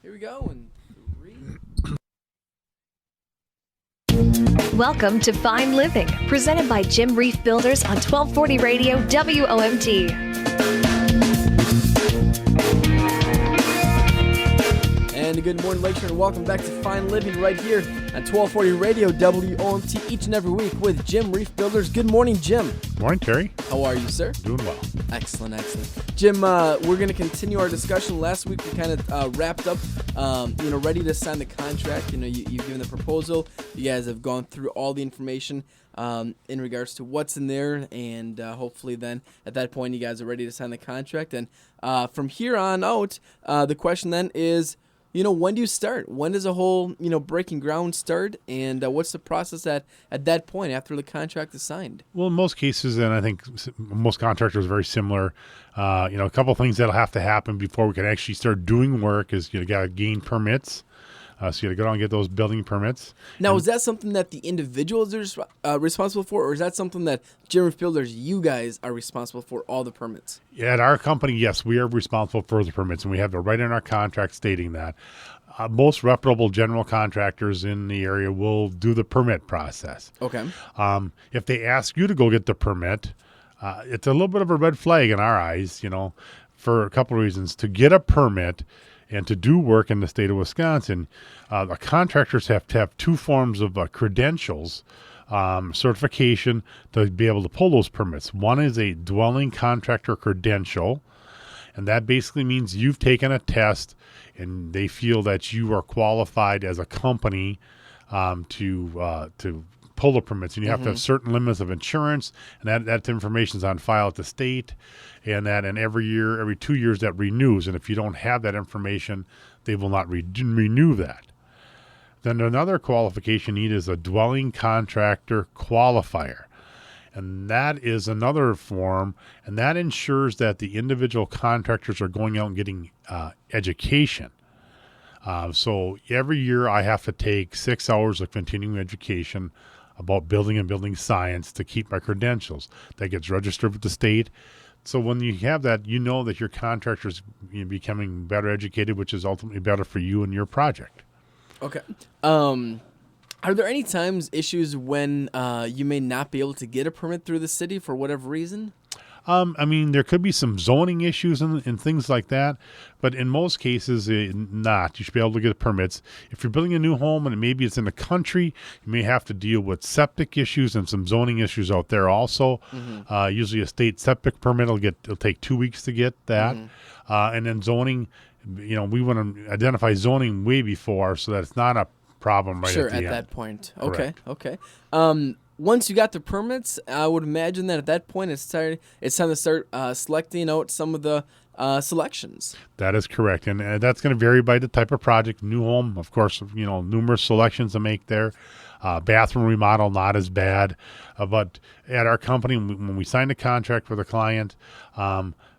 Here we go. And 3. Welcome to Fine Living, presented by Jim Reif Builders on 1240 Radio WOMT. And good morning, Lakeshore, and welcome back to Fine Living right here on 1240 Radio WOMT each and every week with Jim Reif Builders. Good morning, Jim. Morning, Terry. How are you, sir? Doing well. Excellent. Jim, we're going to continue our discussion. Last week we kind of wrapped up, ready to sign the contract. You've given the proposal. You guys have gone through all the information in regards to what's in there, and hopefully then at that point you guys are ready to sign the contract. And from here on out, the question then is, when do you start? When does the whole, breaking ground start? And what's the process at that point after the contract is signed? Well, in most cases, and I think most contractors are very similar, a couple of things that'll have to happen before we can actually start doing work is you got to gain permits. So you got to go out and get those building permits. Now, is that something that the individuals are responsible for, or is that something that Jim Reif Builders, you guys are responsible for all the permits? At our company, yes, we are responsible for the permits, and we have the right in our contract stating that. Most reputable general contractors in the area will do the permit process. Okay. If they ask you to go get the permit, it's a little bit of a red flag in our eyes, for a couple of reasons. To get a permit and to do work in the state of Wisconsin, the contractors have to have two forms of credentials, certification to be able to pull those permits. One is a dwelling contractor credential, and that basically means you've taken a test and they feel that you are qualified as a company to pull the permits, and you have to have certain limits of insurance, and that information is on file at the state, and every 2 years that renews, and if you don't have that information, they will not renew that. Then another qualification you need is a dwelling contractor qualifier, and that is another form, and that ensures that the individual contractors are going out and getting education. So every year I have to take 6 hours of continuing education about building and building science to keep my credentials. That gets registered with the state. So when you have that, you know that your contractor's becoming better educated, which is ultimately better for you and your project. Okay. Are there any issues when you may not be able to get a permit through the city for whatever reason? There could be some zoning issues and things like that, but in most cases, not. You should be able to get permits. If you're building a new home and maybe it's in the country, you may have to deal with septic issues and some zoning issues out there also. Usually a state septic permit it'll take 2 weeks to get that. And then zoning, we want to identify zoning way before so that it's not a problem right at the end. Sure, at that point. Correct. Okay. Once you got the permits, I would imagine that at that point it's time to start selecting out some of the selections. That is correct, and that's going to vary by the type of project. New home, of course, numerous selections to make there. Bathroom remodel, not as bad, but at our company, when we sign a contract with a client,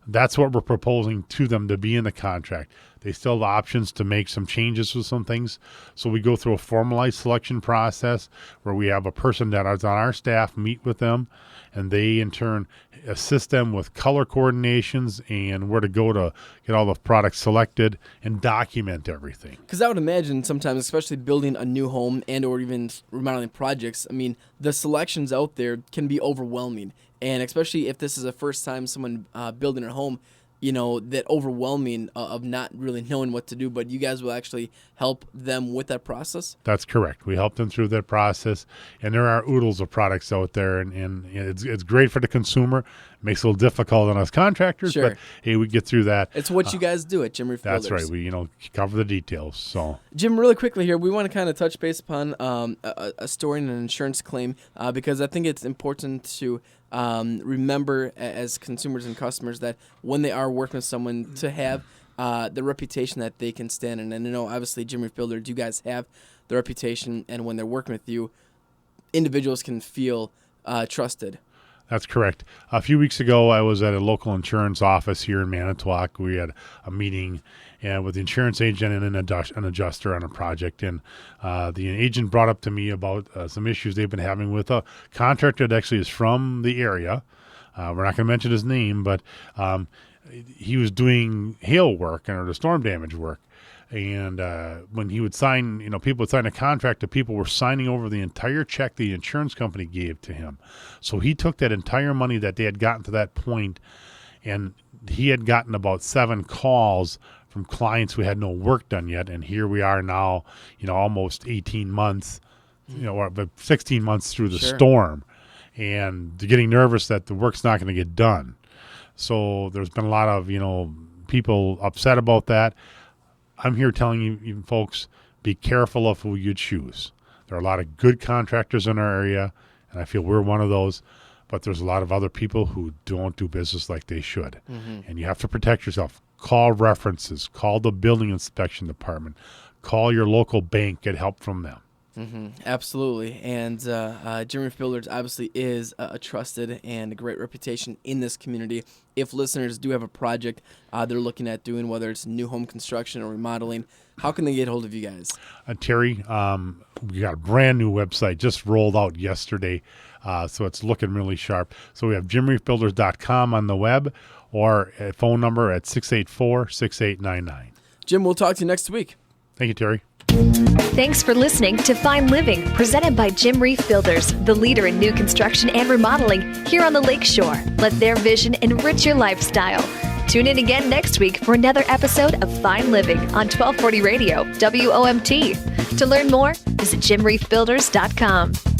that's what we're proposing to them to be in the contract. They still have options to make some changes with some things. So we go through a formalized selection process where we have a person that is on our staff meet with them, and they in turn assist them with color coordinations and where to go to get all the products selected and document everything. Because I would imagine sometimes, especially building a new home and or even remodeling projects, the selections out there can be overwhelming. And especially if this is the first time someone building a home, that overwhelming of not really knowing what to do, but you guys will actually help them with that process? That's correct. We help them through that process, and there are oodles of products out there, and it's great for the consumer. It makes it a little difficult on us contractors, sure. But hey, we get through that. It's what you guys do at Jim Reif Builders. That's right. We cover the details. So, Jim, really quickly here, we want to kind of touch base upon a story and an insurance claim because I think it's important to remember as consumers and customers that when they are working with someone to have the reputation that they can stand in. And obviously, Jim Reif Builders, you guys have the reputation, and when they're working with you, individuals can feel trusted. That's correct. A few weeks ago, I was at a local insurance office here in Manitowoc. We had a meeting with the insurance agent and an adjuster on a project. And the agent brought up to me about some issues they've been having with a contractor that actually is from the area. We're not going to mention his name, but he was doing hail work or the storm damage work. And when he would sign, people would sign a contract, the people were signing over the entire check the insurance company gave to him. So he took that entire money that they had gotten to that point, and he had gotten about 7 calls from clients who had no work done yet. And here we are now, almost 18 months, or 16 months through the storm, and they're getting nervous that the work's not going to get done. So there's been a lot of, people upset about that. I'm here telling you folks, be careful of who you choose. There are a lot of good contractors in our area, and I feel we're one of those, but there's a lot of other people who don't do business like they should. And you have to protect yourself. Call references. Call the building inspection department. Call your local bank. Get help from them. Absolutely. And Jim Reif Builders obviously is a trusted and a great reputation in this community. If listeners do have a project they're looking at doing, whether it's new home construction or remodeling, how can they get hold of you guys? Terry, we got a brand new website just rolled out yesterday, so it's looking really sharp. So we have jimreifbuilders.com on the web, or a phone number at 684-6899. Jim, we'll talk to you next week. Thank you, Terry. Thanks for listening to Fine Living, presented by Jim Reif Builders, the leader in new construction and remodeling here on the Lakeshore. Let their vision enrich your lifestyle. Tune in again next week for another episode of Fine Living on 1240 Radio, WOMT. To learn more, visit jimreifbuilders.com.